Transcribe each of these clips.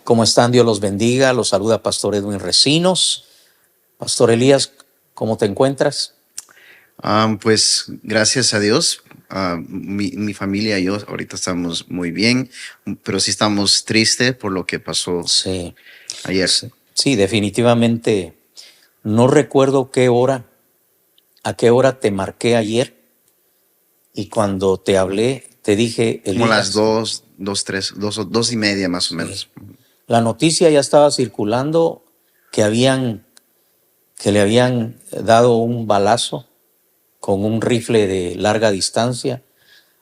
¿Cómo están? Dios los bendiga. Los saluda Pastor Edwin Recinos. Pastor Elías, ¿cómo te encuentras? Pues gracias a Dios, mi familia y yo ahorita estamos muy bien, pero sí estamos tristes por lo que pasó Sí, ayer. sí, definitivamente. No recuerdo a qué hora te marqué ayer y cuando te hablé te dije, Como las Elías, 2:30 más o sí, menos. la noticia ya estaba circulando que le habían dado un balazo con un rifle de larga distancia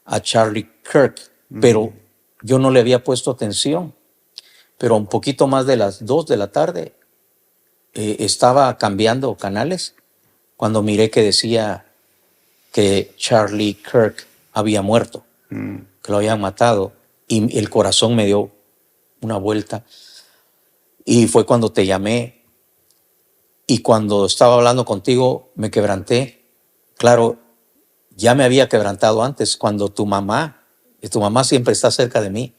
a Charlie Kirk, pero yo no le había puesto atención. Pero un poquito más de las 2 de la tarde estaba cambiando canales cuando miré que decía que Charlie Kirk había muerto, que lo habían matado, y el corazón me dio una vuelta. Y fue cuando te llamé y cuando estaba hablando contigo me quebranté. Claro, ya me había quebrantado antes cuando tu mamá siempre está cerca de mí,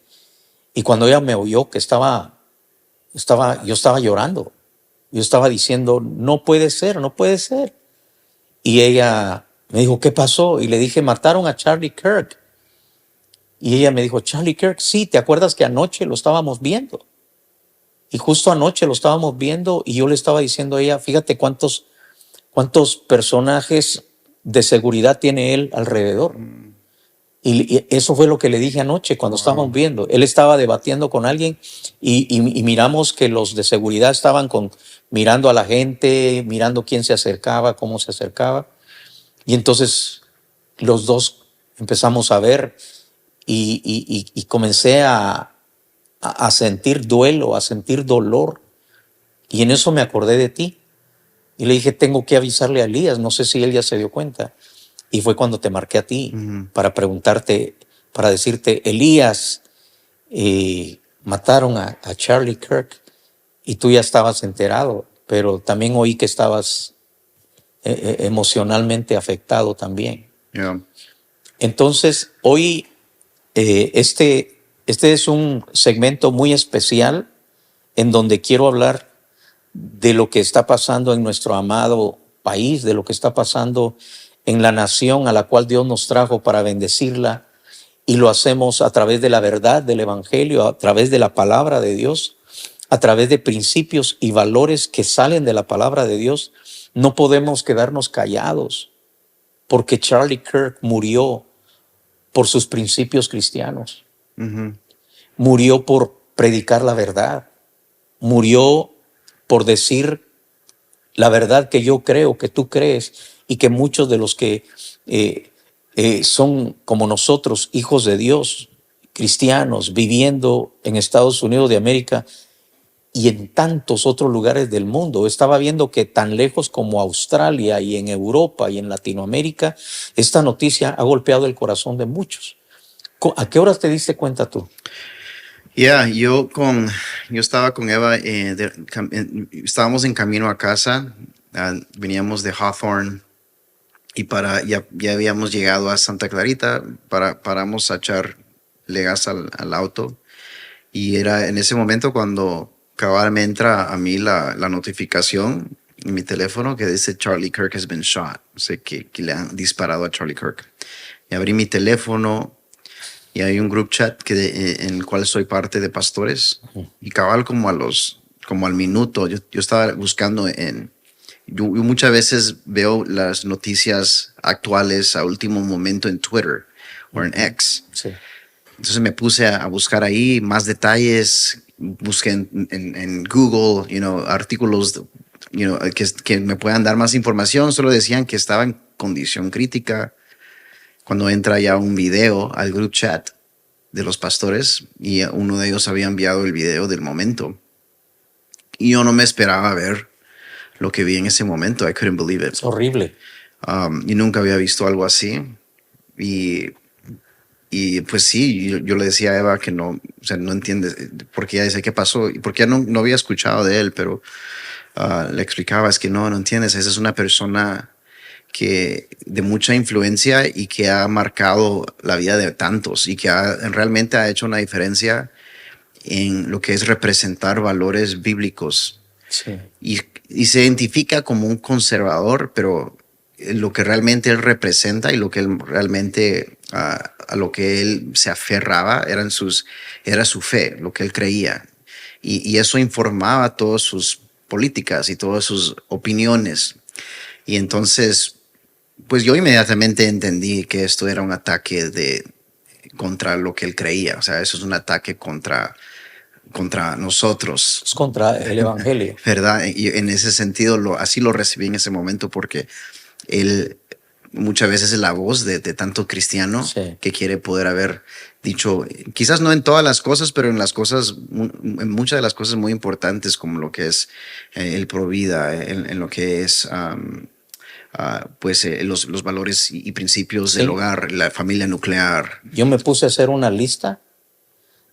y cuando ella me oyó que yo estaba llorando. Yo estaba diciendo, no puede ser, no puede ser. Y ella me dijo, ¿qué pasó? Y le dije, mataron a Charlie Kirk. Y ella me dijo, Charlie Kirk, sí, ¿te acuerdas que anoche lo estábamos viendo? Y justo anoche lo estábamos viendo y yo le estaba diciendo a ella, fíjate cuántos personajes de seguridad tiene él alrededor. Y eso fue lo que le dije anoche cuando estábamos viendo. Él estaba debatiendo con alguien y miramos que los de seguridad estaban mirando a la gente, mirando quién se acercaba, cómo se acercaba. Y entonces los dos empezamos a ver y comencé a sentir duelo, a sentir dolor. Y en eso me acordé de ti. Y le dije, tengo que avisarle a Elías, no sé si él ya se dio cuenta. Y fue cuando te marqué a ti para preguntarte, para decirte, Elías, mataron a Charlie Kirk y tú ya estabas enterado, pero también oí que estabas emocionalmente afectado también. Yeah. Entonces, hoy este es un segmento muy especial en donde quiero hablar de lo que está pasando en nuestro amado país, de lo que está pasando en la nación a la cual Dios nos trajo para bendecirla, y lo hacemos a través de la verdad del Evangelio, a través de la palabra de Dios, a través de principios y valores que salen de la palabra de Dios. No podemos quedarnos callados porque Charlie Kirk murió por sus principios cristianos, murió por predicar la verdad, murió por decir la verdad que yo creo, que tú crees, y que muchos de los que son como nosotros, hijos de Dios, cristianos, viviendo en Estados Unidos de América y en tantos otros lugares del mundo. Estaba viendo que tan lejos como Australia y en Europa y en Latinoamérica, esta noticia ha golpeado el corazón de muchos. ¿A qué horas te diste cuenta tú? Yo estaba con Eva, estábamos en camino a casa, veníamos de Hawthorne y ya habíamos llegado a Santa Clarita, paramos a echarle gas al auto, y era en ese momento cuando cabal me entra a mí la notificación en mi teléfono que dice Charlie Kirk has been shot, o sea, que le han disparado a Charlie Kirk. Y abrí mi teléfono y hay un group chat en el cual soy parte de pastores, y cabal como al minuto, yo estaba buscando yo muchas veces veo las noticias actuales a último momento en Twitter o en X. Sí. Entonces me puse a buscar ahí más detalles, busqué en Google, artículos, que me puedan dar más información. Solo decían que estaba en condición crítica. Cuando entra ya un video al group chat de los pastores, y uno de ellos había enviado el video del momento, y yo no me esperaba ver lo que vi en ese momento. I couldn't believe it. Es horrible. Y nunca había visto algo así. Y pues sí, yo le decía a Eva que no, o sea, no entiende, porque ella dice qué pasó, y porque ya no había escuchado de él, pero le explicaba, es que no entiendes, esa es una persona que de mucha influencia y que ha marcado la vida de tantos, y que realmente ha hecho una diferencia en lo que es representar valores bíblicos. Sí. Y se identifica como un conservador, pero lo que realmente él representa y lo que él realmente a lo que él se aferraba era su fe, lo que él creía. Y eso informaba todas sus políticas y todas sus opiniones. Y entonces, pues yo inmediatamente entendí que esto era un ataque contra lo que él creía. O sea, eso es un ataque contra nosotros, Es contra el evangelio. ¿verdad? Y en ese sentido, así lo recibí en ese momento porque él muchas veces es la voz de tanto cristiano Sí. que quiere poder haber dicho, quizás no en todas las cosas, pero en muchas de las cosas muy importantes como lo que es el provida, en lo que es los valores y principios Sí. del hogar, la familia nuclear. Yo me puse a hacer una lista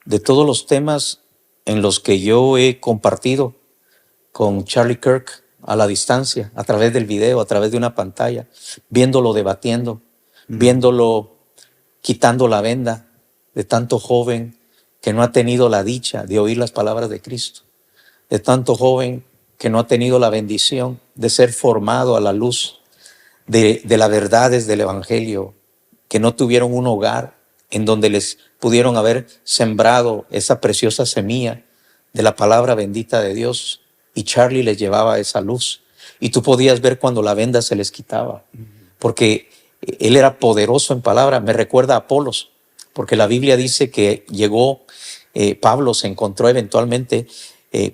de todos los temas en los que yo he compartido con Charlie Kirk a la distancia, a través del video, a través de una pantalla, viéndolo debatiendo, viéndolo quitando la venda de tanto joven que no ha tenido la dicha de oír las palabras de Cristo, de tanto joven que no ha tenido la bendición de ser formado a la luz de las verdades del evangelio, que no tuvieron un hogar en donde les pudieron haber sembrado esa preciosa semilla de la palabra bendita de Dios, y Charlie les llevaba esa luz y tú podías ver cuando la venda se les quitaba, porque él era poderoso en palabra. Me recuerda a Apolos, porque la Biblia dice que llegó, Pablo se encontró eventualmente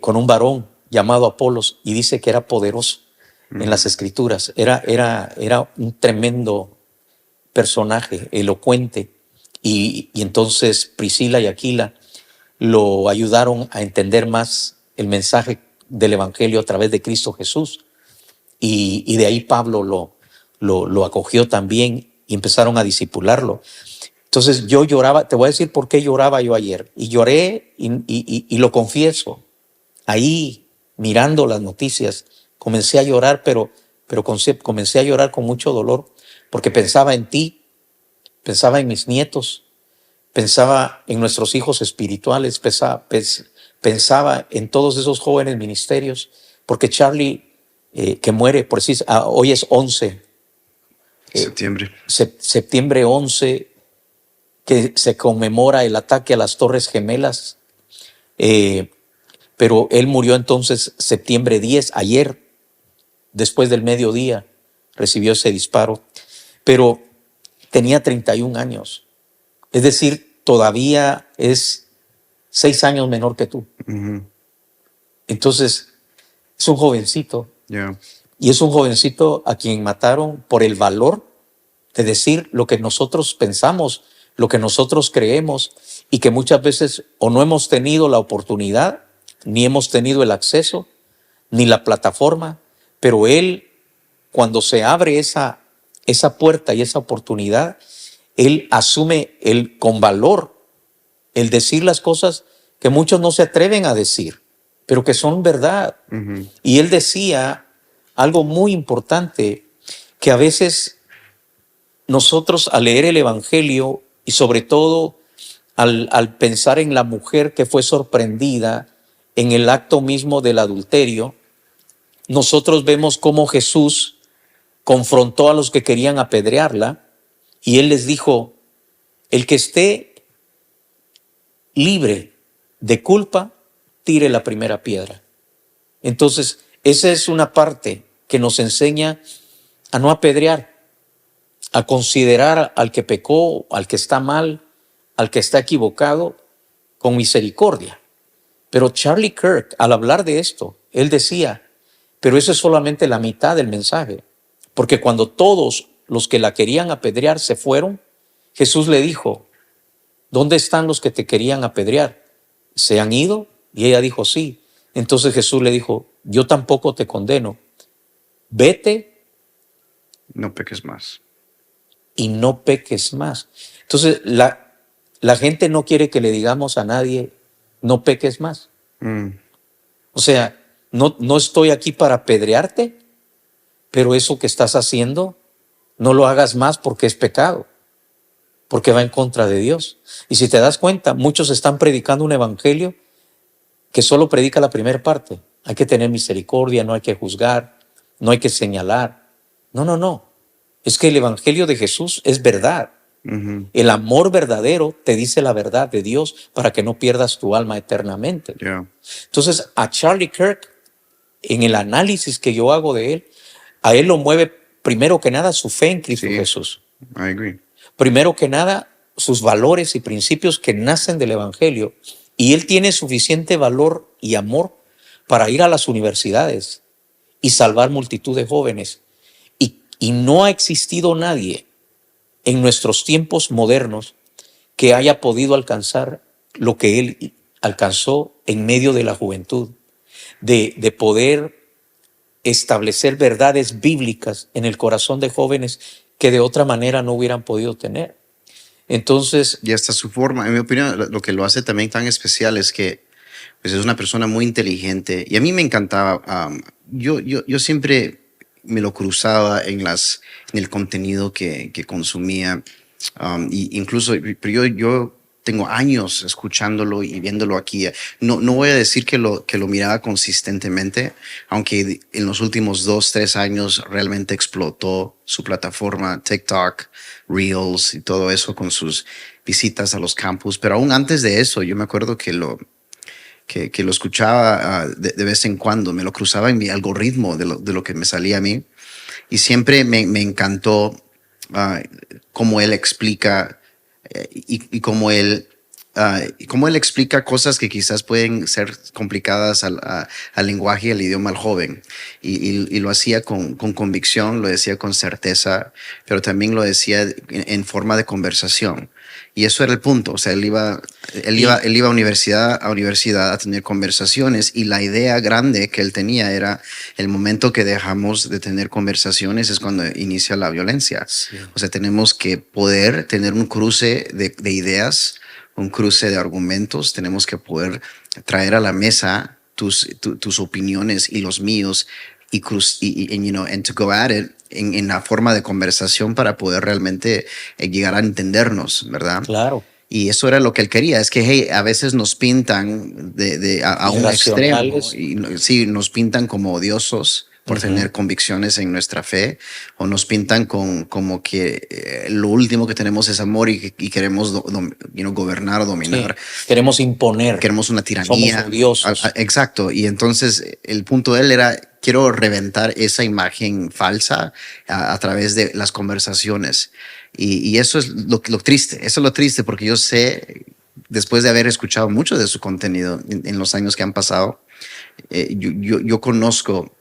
con un varón llamado Apolos y dice que era poderoso en las escrituras, era un tremendo personaje, elocuente, y entonces Priscila y Aquila lo ayudaron a entender más el mensaje del evangelio a través de Cristo Jesús, y de ahí Pablo lo acogió también y empezaron a discipularlo. Entonces yo lloraba, te voy a decir por qué lloraba yo ayer, y lloré y lo confieso, ahí mirando las noticias comencé a llorar, pero comencé a llorar con mucho dolor, porque pensaba en ti, pensaba en mis nietos, pensaba en nuestros hijos espirituales, pensaba en todos esos jóvenes ministerios, porque Charlie, que muere, por decir, hoy es 11, Septiembre. Septiembre 11, que se conmemora el ataque a las Torres Gemelas, pero él murió entonces septiembre 10, ayer, después del mediodía, recibió ese disparo, pero tenía 31 años, es decir, todavía es 6 años menor que tú. Entonces, es un jovencito. Yeah. Y es un jovencito a quien mataron por el valor de decir lo que nosotros pensamos, lo que nosotros creemos, y que muchas veces o no hemos tenido la oportunidad, ni hemos tenido el acceso, ni la plataforma, pero él, cuando se abre esa puerta y esa oportunidad, él asume con valor el decir las cosas que muchos no se atreven a decir, pero que son verdad. Y él decía algo muy importante, que a veces nosotros al leer el evangelio y sobre todo al pensar en la mujer que fue sorprendida en el acto mismo del adulterio, nosotros vemos cómo Jesús confrontó a los que querían apedrearla y él les dijo: el que esté libre de culpa, tire la primera piedra. Entonces, esa es una parte que nos enseña a no apedrear, a considerar al que pecó, al que está mal, al que está equivocado, con misericordia. Pero Charlie Kirk, al hablar de esto, él decía, pero eso es solamente la mitad del mensaje, porque cuando todos los que la querían apedrear se fueron, Jesús le dijo: ¿dónde están los que te querían apedrear? ¿Se han ido? Y ella dijo: sí. Entonces Jesús le dijo: yo tampoco te condeno, vete, no peques más, y no peques más. Entonces la gente no quiere que le digamos a nadie: no peques más. O sea, no estoy aquí para apedrearte, pero eso que estás haciendo no lo hagas más, porque es pecado, porque va en contra de Dios. Y si te das cuenta, muchos están predicando un evangelio que solo predica la primera parte. Hay que tener misericordia, no hay que juzgar, no hay que señalar. No, no, no. Es que el evangelio de Jesús es verdad. Ujú. El amor verdadero te dice la verdad de Dios para que no pierdas tu alma eternamente. Yeah. Entonces, a Charlie Kirk, en el análisis que yo hago de él, a él lo mueve primero que nada su fe en Cristo Sí. Jesús. I agree. Primero que nada, sus valores y principios que nacen del evangelio. Y él tiene suficiente valor y amor para ir a las universidades y salvar multitud de jóvenes. Y no ha existido nadie en nuestros tiempos modernos que haya podido alcanzar lo que él alcanzó en medio de la juventud, de poder establecer verdades bíblicas en el corazón de jóvenes que de otra manera no hubieran podido tener. Entonces, Y hasta su forma, en mi opinión, lo que lo hace también tan especial es que pues, es una persona muy inteligente. Y a mí me encantaba. Yo siempre me lo cruzaba en el contenido que consumía. Y incluso, pero yo tengo años escuchándolo y viéndolo aquí. No voy a decir que lo miraba consistentemente, aunque en los últimos 2, 3 años realmente explotó su plataforma, TikTok, Reels y todo eso con sus visitas a los campus. Pero aún antes de eso, yo me acuerdo que lo escuchaba de vez en cuando, me lo cruzaba en mi algoritmo de lo que me salía a mí. Y siempre me encantó cómo él explica y cómo él explica cosas que quizás pueden ser complicadas al lenguaje y al idioma al joven. Y lo hacía con convicción, lo decía con certeza, pero también lo decía en forma de conversación. Y eso era el punto. O sea, él iba a universidad a tener conversaciones, y la idea grande que él tenía era el momento que dejamos de tener conversaciones es cuando inicia la violencia. sí, O sea, tenemos que poder tener un cruce de ideas, un cruce de argumentos. Tenemos que poder traer a la mesa tus opiniones y los míos and to go at it en la forma de conversación para poder realmente llegar a entendernos, ¿verdad? claro, Y eso era lo que él quería. Es que, hey, a veces nos pintan a un extremo. irracionales. Y sí, nos pintan como odiosos por tener convicciones en nuestra fe, o nos pintan como que lo último que tenemos es amor y queremos gobernar o Sí, dominar. queremos imponer, Queremos una somos tiranía. odiosos. Exacto. Y entonces el punto de él era: quiero reventar esa imagen falsa a través de las conversaciones. Y eso es lo triste. Eso es lo triste, porque yo sé, después de haber escuchado mucho de su contenido en los años que han pasado, yo conozco,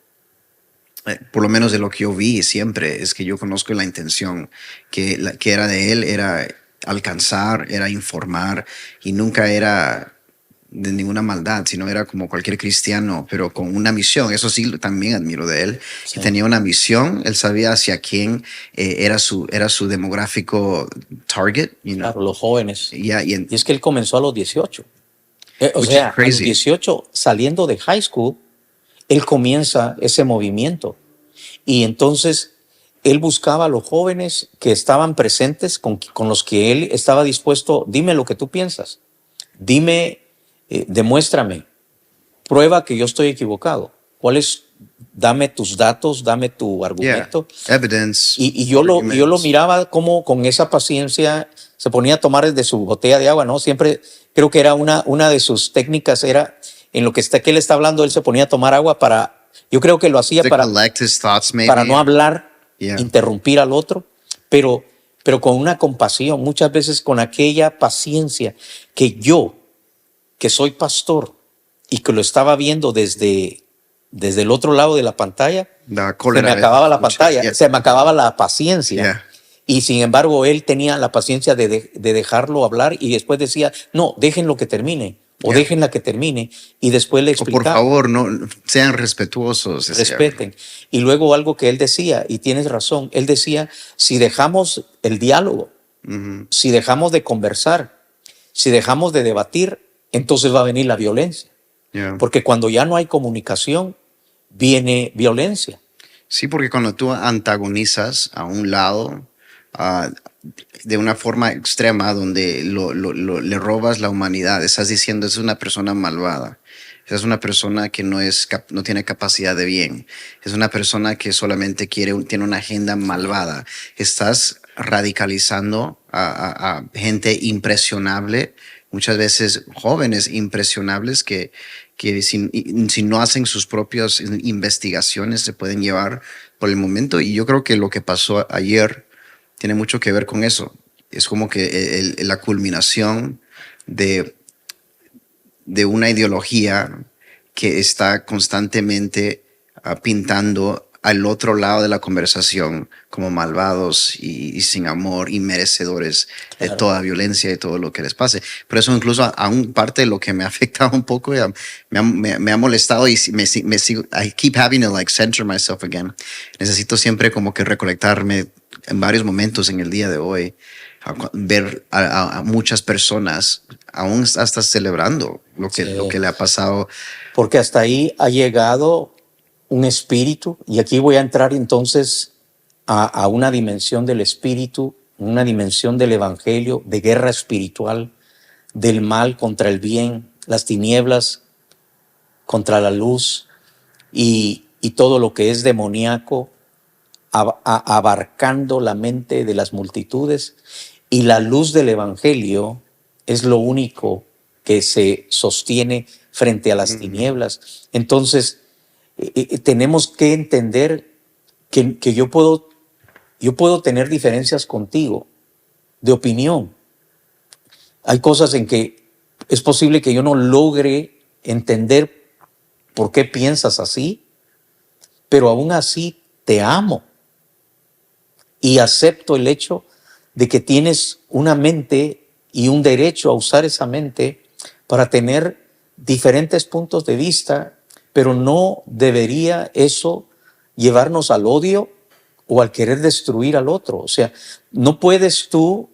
por lo menos de lo que yo vi siempre, es que yo conozco la intención que era de él, era alcanzar, era informar, y nunca era de ninguna maldad, sino era como cualquier cristiano, pero con una misión. Eso sí, también admiro de él, Sí. que tenía una misión. Él sabía hacia quién era su demográfico target, Claro, los jóvenes. Yeah, Y es que él comenzó a los 18. O Which sea, is a los crazy. 18, saliendo de high school, él comienza ese movimiento. Y entonces él buscaba a los jóvenes que estaban presentes, con los que él estaba dispuesto. Dime lo que tú piensas. Dime, demuéstrame. Prueba que yo estoy equivocado. ¿Cuál es? Dame tus datos, dame tu Yeah, argumento. evidence. Y yo lo arguments. miraba como con esa paciencia se ponía a tomar de su botella de agua, ¿no? Siempre creo que era una de sus técnicas, era en lo que él está hablando, él se ponía a tomar agua yo creo que lo hacía To collect his thoughts, maybe. para no hablar, Yeah. interrumpir al otro, pero con una compasión, muchas veces con aquella paciencia que yo, que soy pastor y que lo estaba viendo desde el otro lado de la pantalla, La se cólera. me acababa la pantalla, Yeah. se me acababa la paciencia. Yeah. Y sin embargo, él tenía la paciencia de dejarlo hablar, y después decía, no, déjenlo que termine, o Yeah. déjenla que termine, y después le O por explicaba, favor, no sean respetuosos. respeten. Y luego algo que él decía, y tienes razón, él decía, si dejamos el diálogo, Ujú. si dejamos de conversar, si dejamos de debatir, entonces va a venir la violencia. Yeah. Porque cuando ya no hay comunicación, viene violencia. Sí, porque cuando tú antagonizas a un lado de una forma extrema, donde le robas la humanidad, estás diciendo es una persona malvada. Es una persona que no tiene capacidad de bien. Es una persona que solamente tiene una agenda malvada. Estás radicalizando a gente impresionable, muchas veces jóvenes impresionables que si no hacen sus propias investigaciones se pueden llevar por el momento. Y yo creo que lo que pasó ayer tiene mucho que ver con eso. Es como que la culminación de una ideología que está constantemente pintando al otro lado de la conversación como malvados y sin amor y merecedores de toda violencia y todo lo que les pase. Por eso incluso aún parte de lo que me ha afectado un poco, me ha molestado y me sigo, I keep having to like center myself again. Necesito siempre como que recolectarme en varios momentos en el día de hoy, ver a muchas personas aún hasta celebrando lo que le ha pasado. Porque hasta ahí ha llegado un espíritu, y aquí voy a entrar entonces a una dimensión del espíritu, una dimensión del evangelio, de guerra espiritual, del mal contra el bien, las tinieblas contra la luz y todo lo que es demoníaco, abarcando la mente de las multitudes. Y la luz del evangelio es lo único que se sostiene frente a las tinieblas. Entonces, tenemos que entender que yo puedo tener diferencias contigo de opinión. Hay cosas en que es posible que yo no logre entender por qué piensas así, pero aún así te amo y acepto el hecho de que tienes una mente y un derecho a usar esa mente para tener diferentes puntos de vista, pero no debería eso llevarnos al odio o al querer destruir al otro. O sea, no puedes tú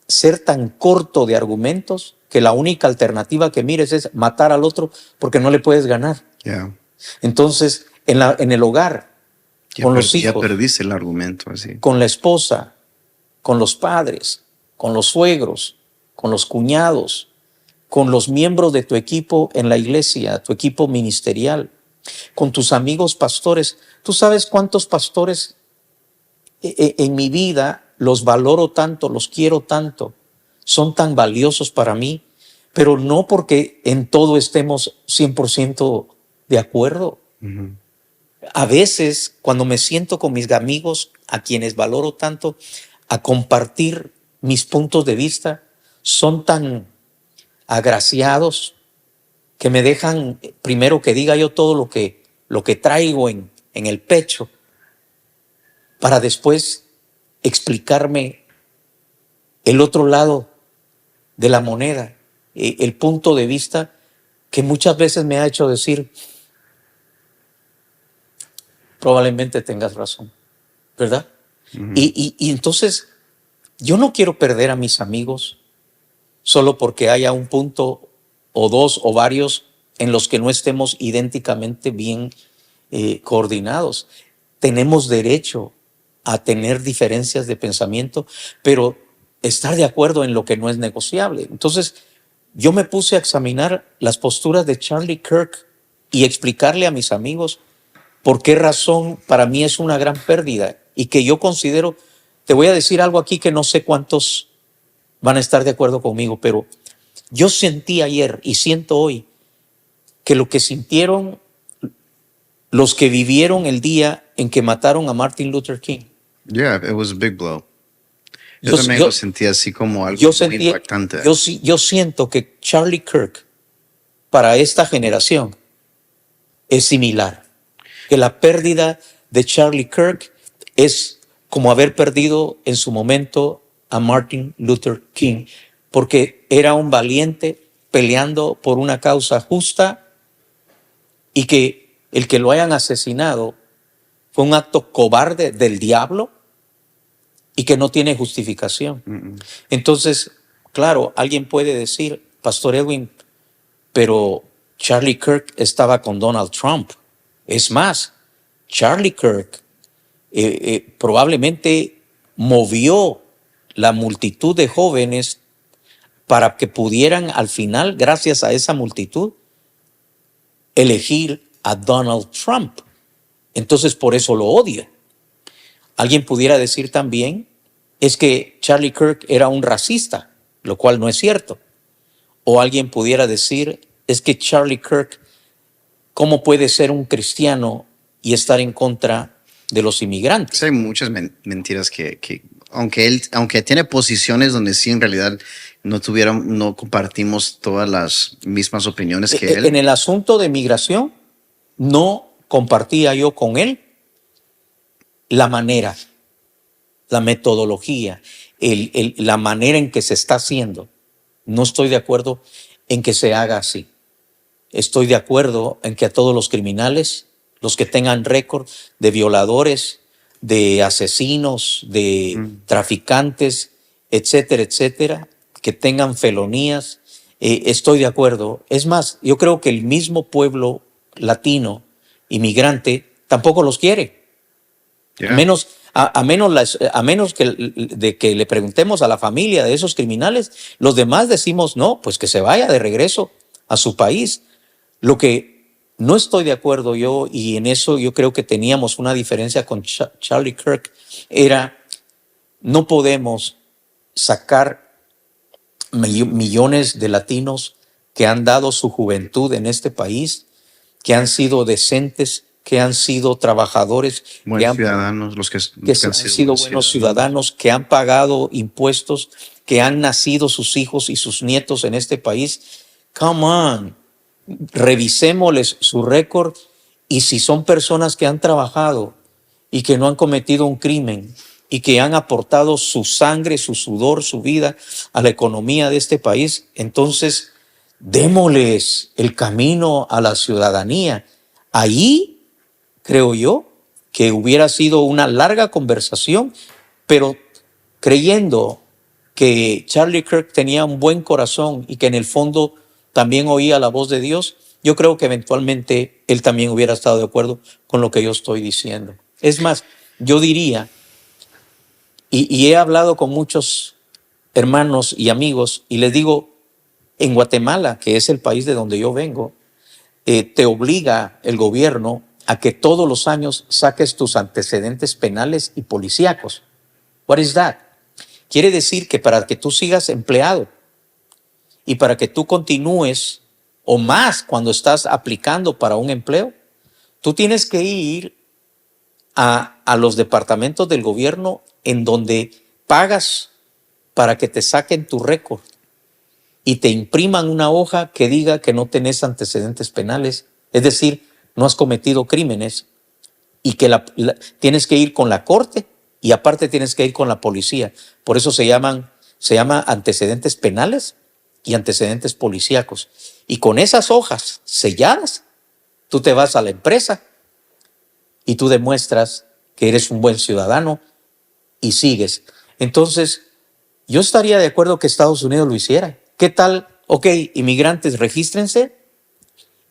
ser tan corto de argumentos que la única alternativa que mires es matar al otro porque no le puedes ganar. Yeah. Entonces, en el hogar, con los hijos, ya perdiste el argumento así. con la esposa, con los padres, con los suegros, con los cuñados, con los miembros de tu equipo en la iglesia, tu equipo ministerial, con tus amigos pastores. ¿Tú sabes cuántos pastores en mi vida los valoro tanto, los quiero tanto, son tan valiosos para mí, pero no porque en todo estemos 100% de acuerdo? Uh-huh. A veces, cuando me siento con mis amigos, a quienes valoro tanto, a compartir mis puntos de vista, son tan agraciados que me dejan primero que diga yo todo lo que traigo en el pecho, para después explicarme el otro lado de la moneda, el punto de vista que muchas veces me ha hecho decir, probablemente tengas razón, ¿verdad? Uh-huh. Y entonces yo no quiero perder a mis amigos solo porque haya un punto o dos o varios en los que no estemos idénticamente bien coordinados. Tenemos derecho a tener diferencias de pensamiento, pero estar de acuerdo en lo que no es negociable. Entonces, yo me puse a examinar las posturas de Charlie Kirk y explicarle a mis amigos por qué razón para mí es una gran pérdida y que yo considero, te voy a decir algo aquí que no sé cuántos van a estar de acuerdo conmigo, pero yo sentí ayer y siento hoy que lo que sintieron los que vivieron el día en que mataron a Martin Luther King. Yeah, it was a big blow. Yo también lo sentí así como algo muy impactante. Yo siento que Charlie Kirk para esta generación es similar. Que la pérdida de Charlie Kirk es como haber perdido en su momento a Martin Luther King, porque era un valiente peleando por una causa justa y que el que lo hayan asesinado fue un acto cobarde del diablo y que no tiene justificación. Entonces, claro, alguien puede decir, Pastor Edwin, pero Charlie Kirk estaba con Donald Trump. Es más, Charlie Kirk probablemente movió la multitud de jóvenes para que pudieran al final, gracias a esa multitud, elegir a Donald Trump. Entonces por eso lo odia. Alguien pudiera decir también es que Charlie Kirk era un racista, lo cual no es cierto. O alguien pudiera decir es que Charlie Kirk, ¿cómo puede ser un cristiano y estar en contra de los inmigrantes? Sí, hay muchas mentiras que aunque tiene posiciones donde sí en realidad no compartimos todas las mismas opiniones que él. En el asunto de migración, no compartía yo con él la manera, la metodología, la manera en que se está haciendo. No estoy de acuerdo en que se haga así. Estoy de acuerdo en que a todos los criminales, los que tengan récord de violadores, de asesinos, de traficantes, etcétera, etcétera, que tengan felonías, estoy de acuerdo. Es más, yo creo que el mismo pueblo latino, inmigrante, tampoco los quiere. Yeah. A menos que le preguntemos a la familia de esos criminales, los demás decimos, no, pues que se vaya de regreso a su país. Lo que no estoy de acuerdo yo, y en eso yo creo que teníamos una diferencia con Charlie Kirk, era no podemos sacar millones de latinos que han dado su juventud en este país, que han sido decentes, que han sido trabajadores, buenos ciudadanos, los que han sido buenos ciudadanos, que han pagado impuestos, que han nacido sus hijos y sus nietos en este país. Come on, revisémosles su récord, y si son personas que han trabajado y que no han cometido un crimen y que han aportado su sangre, su sudor, su vida a la economía de este país, entonces démosles el camino a la ciudadanía. Ahí creo yo que hubiera sido una larga conversación, pero creyendo que Charlie Kirk tenía un buen corazón y que en el fondo también oía la voz de Dios, yo creo que eventualmente él también hubiera estado de acuerdo con lo que yo estoy diciendo. Es más, yo diría, y he hablado con muchos hermanos y amigos, y les digo, en Guatemala, que es el país de donde yo vengo, te obliga el gobierno a que todos los años saques tus antecedentes penales y policíacos. What is that? Quiere decir que para que tú sigas empleado y para que tú continúes o más cuando estás aplicando para un empleo, tú tienes que ir a los departamentos del gobierno en donde pagas para que te saquen tu récord y te impriman una hoja que diga que no tenés antecedentes penales, es decir, no has cometido crímenes, y que tienes que ir con la corte y aparte tienes que ir con la policía. Por eso se llama antecedentes penales y antecedentes policíacos. Y con esas hojas selladas, tú te vas a la empresa y tú demuestras que eres un buen ciudadano y sigues. Entonces, yo estaría de acuerdo que Estados Unidos lo hiciera. ¿Qué tal? Ok, inmigrantes, regístrense.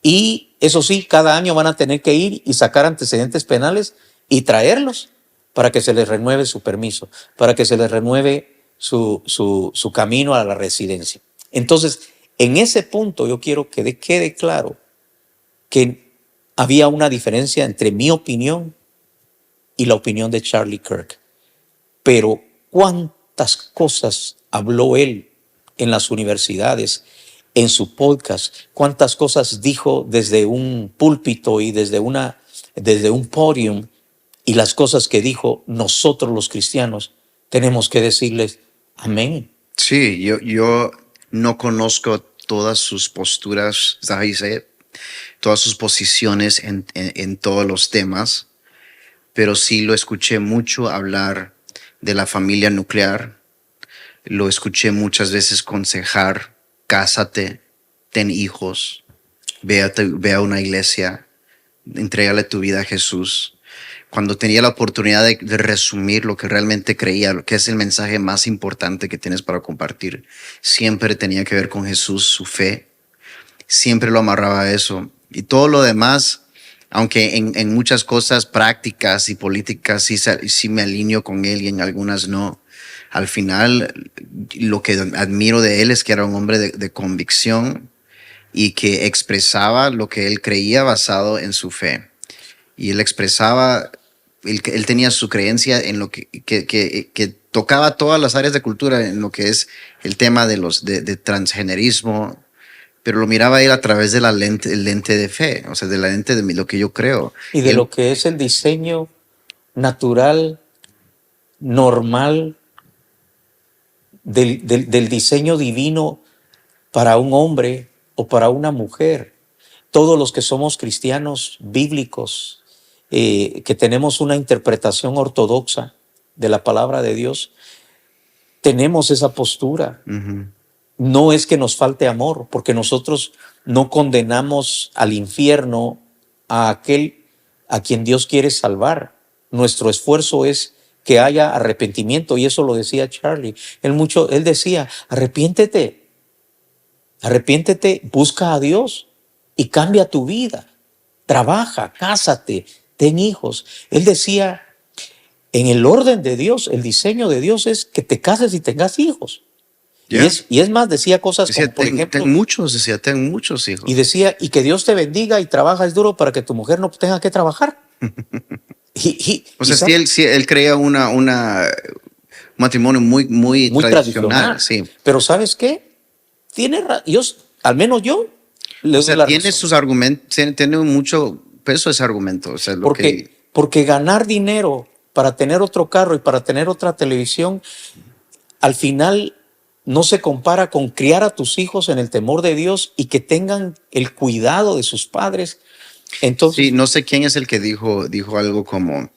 Y eso sí, cada año van a tener que ir y sacar antecedentes penales y traerlos para que se les renueve su permiso, para que se les renueve su camino a la residencia. Entonces, en ese punto yo quiero que quede claro que había una diferencia entre mi opinión y la opinión de Charlie Kirk. Pero cuántas cosas habló él en las universidades, en su podcast, cuántas cosas dijo desde un púlpito y desde un podium, y las cosas que dijo, nosotros los cristianos tenemos que decirles amén. Sí, yo no conozco todas sus posturas, todas sus posiciones en todos los temas, pero sí lo escuché mucho hablar de la familia nuclear, lo escuché muchas veces aconsejar: cásate, ten hijos, ve a una iglesia, entrégale tu vida a Jesús. Cuando tenía la oportunidad de resumir lo que realmente creía, lo que es el mensaje más importante que tienes para compartir, siempre tenía que ver con Jesús, su fe. Siempre lo amarraba a eso. Y todo lo demás, aunque en muchas cosas prácticas y políticas sí me alineo con él y en algunas no. Al final, lo que admiro de él es que era un hombre de convicción y que expresaba lo que él creía basado en su fe. Y él expresaba, él tenía su creencia en lo que tocaba todas las áreas de cultura, en lo que es el tema de transgenerismo, pero lo miraba él a través de el lente de fe, o sea, de la lente de lo que yo creo. Y de Él- lo que es el diseño natural, normal, del diseño divino para un hombre o para una mujer. Todos los que somos cristianos bíblicos, que tenemos una interpretación ortodoxa de la palabra de Dios, tenemos esa postura. Ujú. No es que nos falte amor, porque nosotros no condenamos al infierno a aquel a quien Dios quiere salvar. Nuestro esfuerzo es que haya arrepentimiento, y eso lo decía Charlie. Él decía, arrepiéntete, busca a Dios y cambia tu vida. Trabaja, cásate, ten hijos. Él decía, en el orden de Dios, el diseño de Dios es que te cases y tengas hijos. Yeah. Y es más, decía cosas Decía, como, por ejemplo, ten muchos hijos. y decía, y que Dios te bendiga y trabajas duro para que tu mujer no tenga que trabajar. O sea, sí, él creía un matrimonio muy, muy, muy tradicional, tradicional. sí. Pero ¿sabes qué? Al menos yo, le O doy sea, la tiene razón. sus argumentos, tiene mucho peso ese argumento. O sea, Porque ganar dinero para tener otro carro y para tener otra televisión, al final no se compara con criar a tus hijos en el temor de Dios y que tengan el cuidado de sus padres. Entonces, sí, no sé quién es el que dijo algo como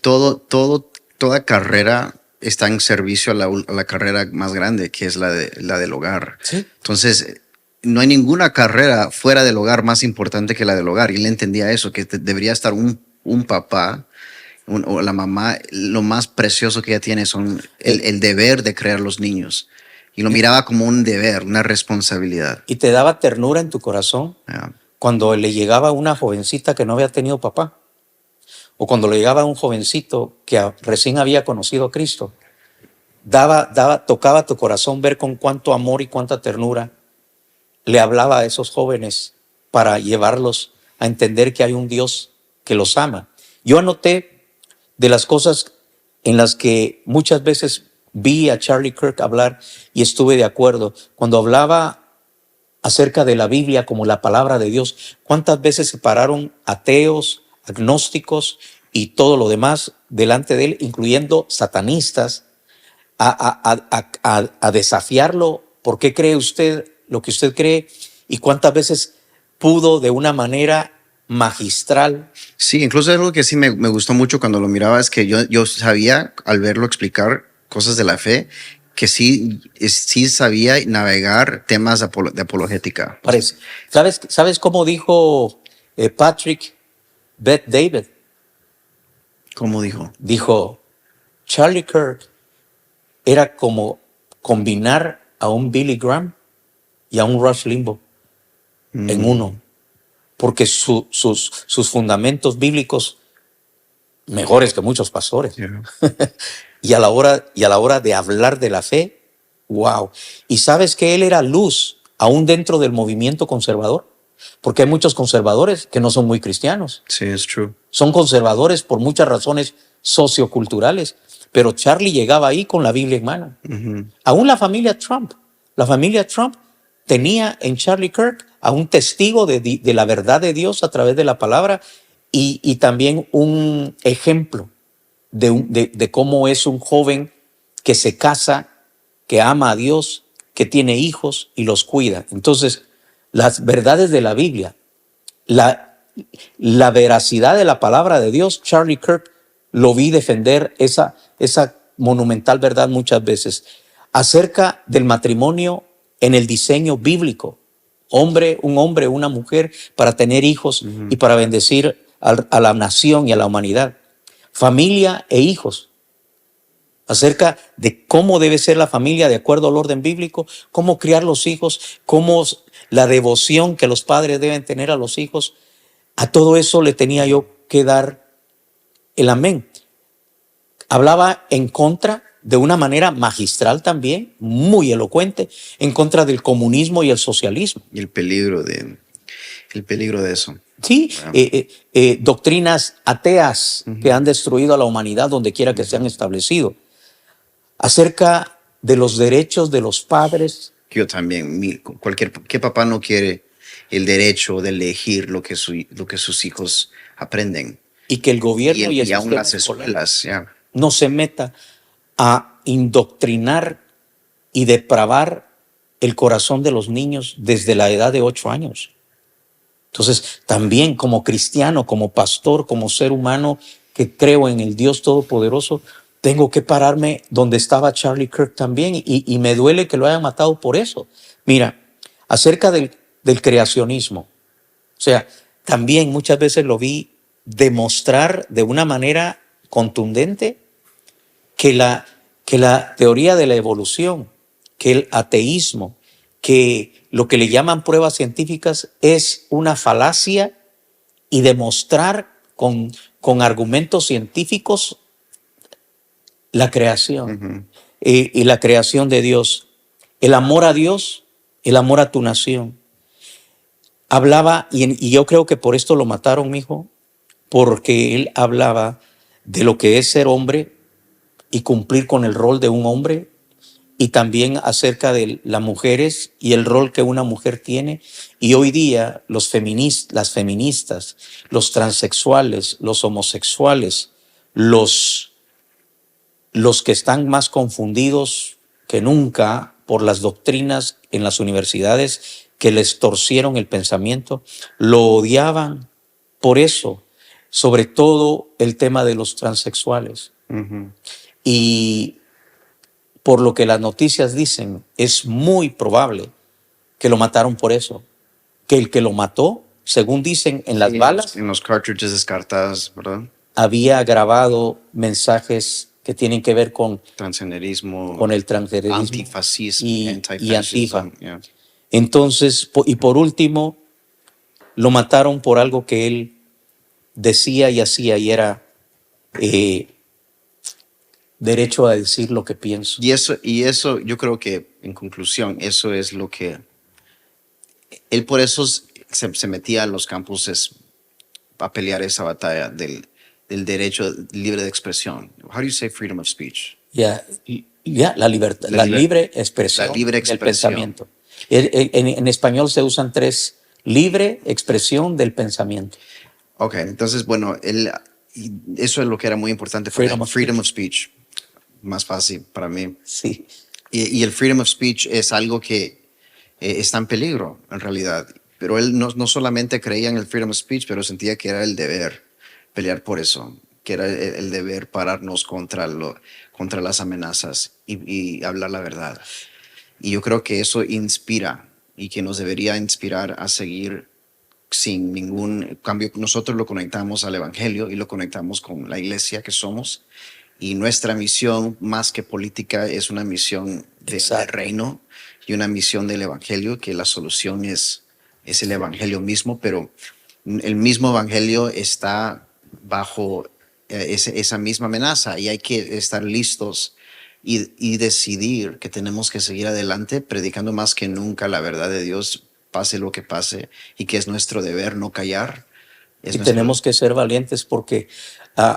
toda carrera está en servicio a la carrera más grande, que es la del hogar. sí, Entonces, no hay ninguna carrera fuera del hogar más importante que la del hogar. Y él entendía eso, que debería estar un papá o la mamá, lo más precioso que ella tiene son el deber de crear los niños. Y lo miraba como un deber, una responsabilidad. y te daba ternura en tu corazón Yeah. cuando le llegaba una jovencita que no había tenido papá, o cuando le llegaba un jovencito que recién había conocido a Cristo. Tocaba tu corazón ver con cuánto amor y cuánta ternura le hablaba a esos jóvenes para llevarlos a entender que hay un Dios que los ama. Yo anoté de las cosas en las que muchas veces vi a Charlie Kirk hablar y estuve de acuerdo. Cuando hablaba acerca de la Biblia como la palabra de Dios, ¿cuántas veces se pararon ateos, agnósticos y todo lo demás delante de él, incluyendo satanistas, a desafiarlo? ¿Por qué cree usted lo que usted cree? ¿Y cuántas veces pudo de una manera magistral? Sí, incluso algo que sí me gustó mucho cuando lo miraba es que yo sabía, al verlo explicar cosas de la fe, que sí sabía navegar temas de apologética. Parece. ¿Sabes cómo dijo Patrick Bet David? ¿Cómo dijo? Dijo, Charlie Kirk era como combinar a un Billy Graham y a un Rush Limbaugh en uno, porque sus fundamentos bíblicos mejores que muchos pastores. Yeah. y a la hora de hablar de la fe, wow. Y sabes que él era luz aún dentro del movimiento conservador, porque hay muchos conservadores que no son muy cristianos. Sí, es true. Son conservadores por muchas razones socioculturales, pero Charlie llegaba ahí con la Biblia en mano. Aún la familia Trump tenía en Charlie Kirk a un testigo de la verdad de Dios a través de la palabra y también un ejemplo de cómo es un joven que se casa, que ama a Dios, que tiene hijos y los cuida. Entonces, las verdades de la Biblia, la veracidad de la palabra de Dios, Charlie Kirk lo vi defender esa monumental verdad muchas veces. Acerca del matrimonio en el diseño bíblico, un hombre, una mujer, para tener hijos y para bendecir a la nación y a la humanidad. Familia e hijos. Acerca de cómo debe ser la familia de acuerdo al orden bíblico, cómo criar los hijos, cómo la devoción que los padres deben tener a los hijos. A todo eso le tenía yo que dar el amén. Hablaba en contra de una manera magistral también, muy elocuente, en contra del comunismo y el socialismo. Y el peligro de eso. Sí, Wow. doctrinas ateas que han destruido a la humanidad donde quiera que se han establecido. Acerca de los derechos de los padres. Yo también, ¿qué papá no quiere el derecho de elegir lo que sus hijos aprenden? Y que el gobierno y el aún sistema las escuelas, no se meta a indoctrinar y depravar el corazón de los niños desde la edad de 8 años. Entonces, también como cristiano, como pastor, como ser humano que creo en el Dios Todopoderoso, tengo que pararme donde estaba Charlie Kirk también, y me duele que lo hayan matado por eso. Mira, acerca del creacionismo, o sea, también muchas veces lo vi demostrar de una manera contundente que la teoría de la evolución, que el ateísmo, que lo que le llaman pruebas científicas es una falacia, y demostrar con argumentos científicos la creación y la creación de Dios, el amor a Dios, el amor a tu nación. Hablaba, y yo creo que por esto lo mataron, mijo, porque él hablaba de lo que es ser hombre y cumplir con el rol de un hombre, y también acerca de las mujeres y el rol que una mujer tiene. Y hoy día las feministas, los transexuales, los homosexuales, los que están más confundidos que nunca por las doctrinas en las universidades que les torcieron el pensamiento, lo odiaban por eso, sobre todo el tema de los transexuales. Y por lo que las noticias dicen, es muy probable que lo mataron por eso. Que el que lo mató, según dicen en las balas, en los cartridges descartados, ¿verdad? había grabado mensajes que tienen que ver con Transgenerismo, con el transgenerismo antifascismo, y antifascismo, Antifa. Entonces, y por último, lo mataron por algo que él decía y hacía, y era derecho a decir lo que pienso. Y eso, yo creo que, en conclusión, eso es lo que él por eso se metía a los campuses a pelear esa batalla del derecho libre de expresión. How do you say freedom of speech? La libertad, la libre expresión, la libre del expresión. pensamiento. En español se usan 3: libre expresión del pensamiento. Ok, entonces, bueno, eso es lo que era muy importante para freedom of speech. Más fácil para mí. Sí. Y el freedom of speech es algo que está en peligro, en realidad. Pero él no solamente creía en el freedom of speech, pero sentía que era el deber pelear por eso, que era el deber pararnos contra las amenazas y hablar la verdad. Y yo creo que eso inspira, y que nos debería inspirar a seguir sin ningún cambio. Nosotros lo conectamos al evangelio y lo conectamos con la iglesia que somos. Y nuestra misión, más que política, es una misión del reino y una misión del evangelio, que la solución es el evangelio mismo, pero el mismo evangelio está bajo esa misma amenaza, y hay que estar listos y decidir que tenemos que seguir adelante predicando más que nunca la verdad de Dios, pase lo que pase, y que es nuestro deber no callar. Y tenemos que ser valientes, porque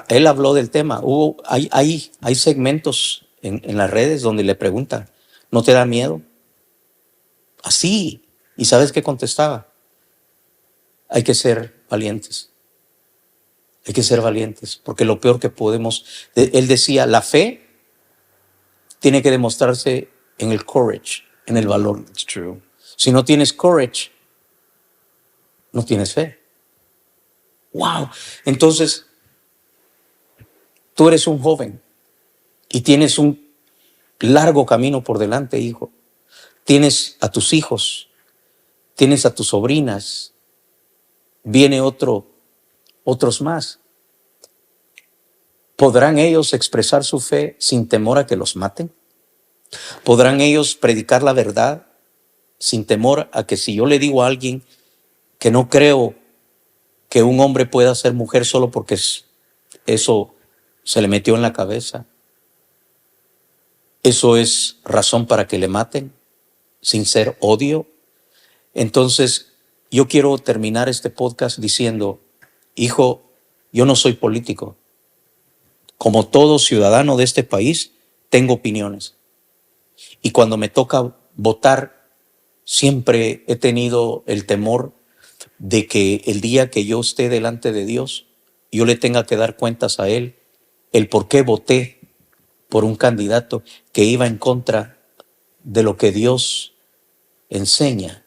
él habló del tema. Hay segmentos en las redes donde le preguntan, ¿no te da miedo? Así. ¿Y sabes qué contestaba? Hay que ser valientes. Hay que ser valientes, porque lo peor que podemos... Él decía, la fe tiene que demostrarse en el courage, en el valor. It's true. Si no tienes courage, no tienes fe. ¡Wow! Entonces, tú eres un joven y tienes un largo camino por delante, hijo. Tienes a tus hijos, tienes a tus sobrinas, viene otros más. ¿Podrán ellos expresar su fe sin temor a que los maten? ¿Podrán ellos predicar la verdad sin temor a que, si yo le digo a alguien que no creo que un hombre pueda ser mujer solo porque eso se le metió en la cabeza, ¿Eso es razón para que le maten sin ser odio? Entonces, yo quiero terminar este podcast diciendo, hijo, yo no soy político. Como todo ciudadano de este país, tengo opiniones. Y cuando me toca votar, siempre he tenido el temor de que el día que yo esté delante de Dios, yo le tenga que dar cuentas a Él, el por qué voté por un candidato que iba en contra de lo que Dios enseña.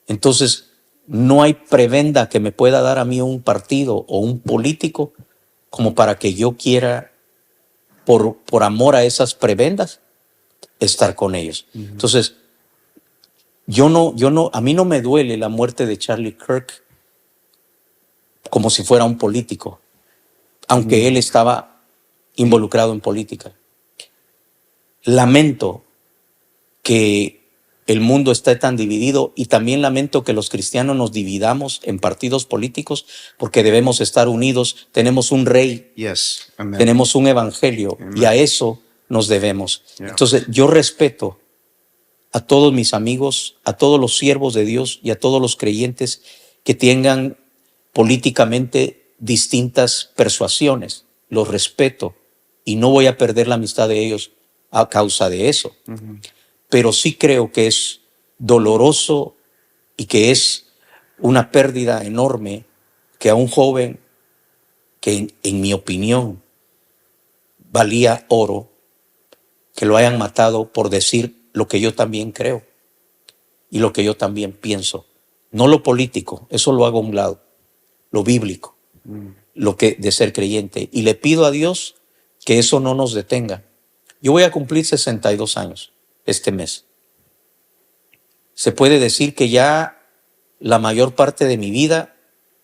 Entonces, no hay prebenda que me pueda dar a mí un partido o un político como para que yo quiera, por amor a esas prebendas, estar con ellos. Entonces, a mí no me duele la muerte de Charlie Kirk como si fuera un político, aunque él estaba involucrado en política. Lamento que el mundo esté tan dividido y también lamento que los cristianos nos dividamos en partidos políticos porque debemos estar unidos. Tenemos un rey, Yes. Amen. tenemos un evangelio y a eso nos debemos. Entonces, yo respeto a todos mis amigos, a todos los siervos de Dios y a todos los creyentes que tengan políticamente distintas persuasiones. Los respeto y no voy a perder la amistad de ellos a causa de eso. Pero sí creo que es doloroso y que es una pérdida enorme que a un joven que en mi opinión valía oro, que lo hayan matado por decir lo que yo también creo y lo que yo también pienso. No lo político, eso lo hago a un lado, lo bíblico, lo que de ser creyente. Y le pido a Dios que eso no nos detenga. Yo voy a cumplir 62 años este mes. Se puede decir que ya la mayor parte de mi vida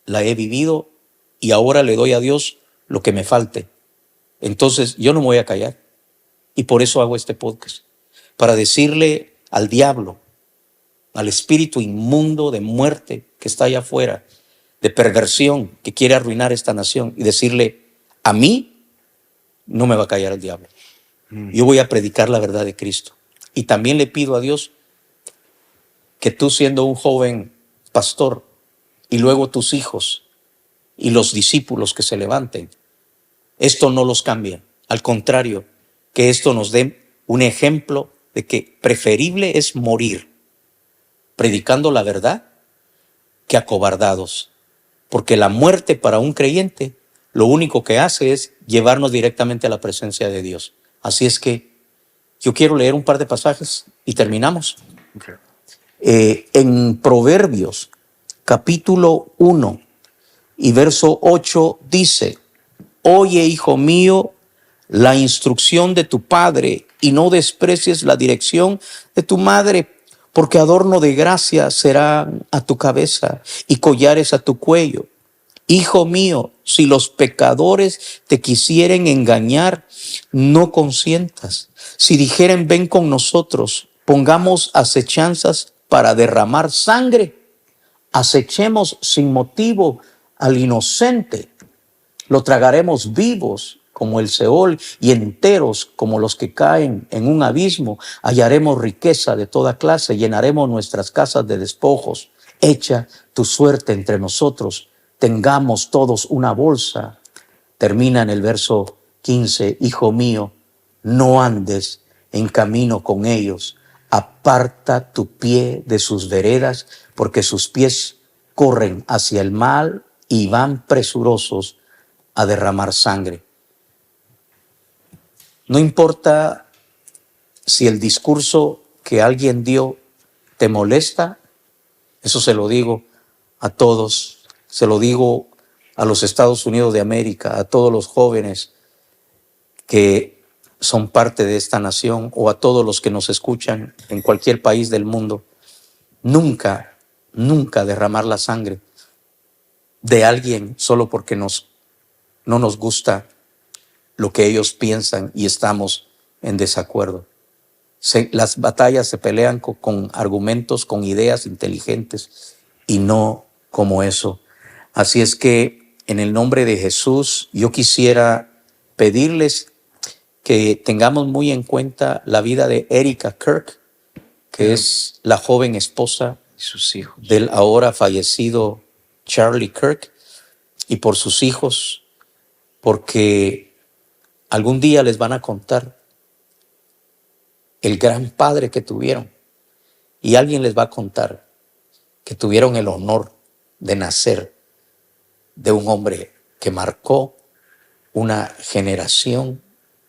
la he vivido y ahora le doy a Dios lo que me falte. Entonces yo no me voy a callar y por eso hago este podcast, para decirle al diablo, al espíritu inmundo de muerte que está allá afuera, de perversión que quiere arruinar esta nación, y decirle, a mí no me va a callar el diablo. Yo voy a predicar la verdad de Cristo. Y también le pido a Dios que tú, siendo un joven pastor, y luego tus hijos y los discípulos que se levanten, esto no los cambie. Al contrario, que esto nos dé un ejemplo de que preferible es morir predicando la verdad que acobardados. Porque la muerte para un creyente lo único que hace es llevarnos directamente a la presencia de Dios. Así es que yo quiero leer un par de pasajes y terminamos. Okay. En Proverbios, capítulo 1 y verso 8 dice, oye, hijo mío, la instrucción de tu padre y no desprecies la dirección de tu madre, porque adorno de gracia serán a tu cabeza y collares a tu cuello. Hijo mío, si los pecadores te quisieren engañar, no consientas. Si dijeren, ven con nosotros, pongamos acechanzas para derramar sangre, acechemos sin motivo al inocente, lo tragaremos vivos como el Seol y enteros como los que caen en un abismo. Hallaremos riqueza de toda clase, llenaremos nuestras casas de despojos. Echa tu suerte entre nosotros, tengamos todos una bolsa. Termina en el verso 15, hijo mío, no andes en camino con ellos, aparta tu pie de sus veredas, porque sus pies corren hacia el mal y van presurosos a derramar sangre. No importa si el discurso que alguien dio te molesta, eso se lo digo a todos, se lo digo a los Estados Unidos de América, a todos los jóvenes que son parte de esta nación o a todos los que nos escuchan en cualquier país del mundo. Nunca, nunca derramar la sangre de alguien solo porque no nos gusta lo que ellos piensan y estamos en desacuerdo. Las batallas se pelean con argumentos, con ideas inteligentes y no como eso. Así es que en el nombre de Jesús yo quisiera pedirles que tengamos muy en cuenta la vida de Erika Kirk, que es la joven esposa Y sus hijos. del ahora fallecido Charlie Kirk, y por sus hijos, porque algún día les van a contar el gran padre que tuvieron, y alguien les va a contar que tuvieron el honor de nacer de un hombre que marcó una generación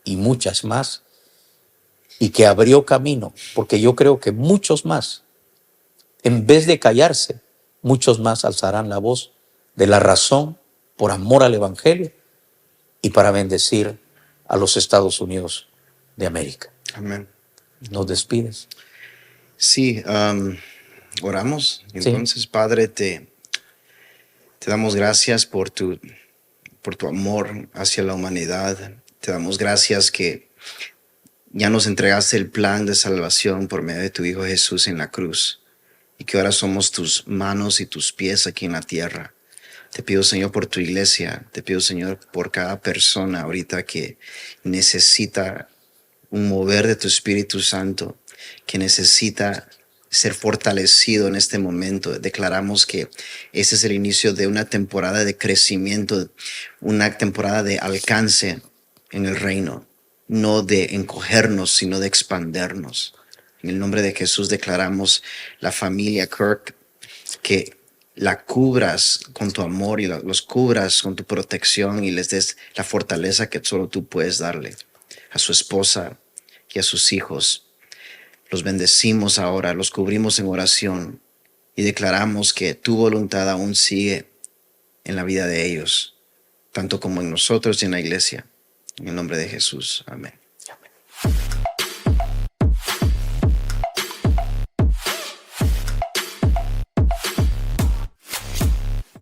y muchas más, y que abrió camino, porque yo creo que muchos más, en vez de callarse, muchos más alzarán la voz de la razón por amor al Evangelio y para bendecir a los Estados Unidos de América. Amén. ¿Nos despides? Sí, oramos. Entonces, Padre, te damos gracias por tu amor hacia la humanidad. Te damos gracias que ya nos entregaste el plan de salvación por medio de tu Hijo Jesús en la cruz, y que ahora somos tus manos y tus pies aquí en la tierra. Te pido, Señor, por tu iglesia. Te pido, Señor, por cada persona ahorita que necesita un mover de tu Espíritu Santo, que necesita ser fortalecido en este momento. Declaramos que ese es el inicio de una temporada de crecimiento, una temporada de alcance en el reino, no de encogernos, sino de expandernos. En el nombre de Jesús declaramos la familia Kirk, que la cubras con tu amor y los cubras con tu protección, y les des la fortaleza que solo tú puedes darle. A su esposa y a sus hijos los bendecimos ahora, los cubrimos en oración y declaramos que tu voluntad aún sigue en la vida de ellos, tanto como en nosotros y en la iglesia. En el nombre de Jesús. Amén.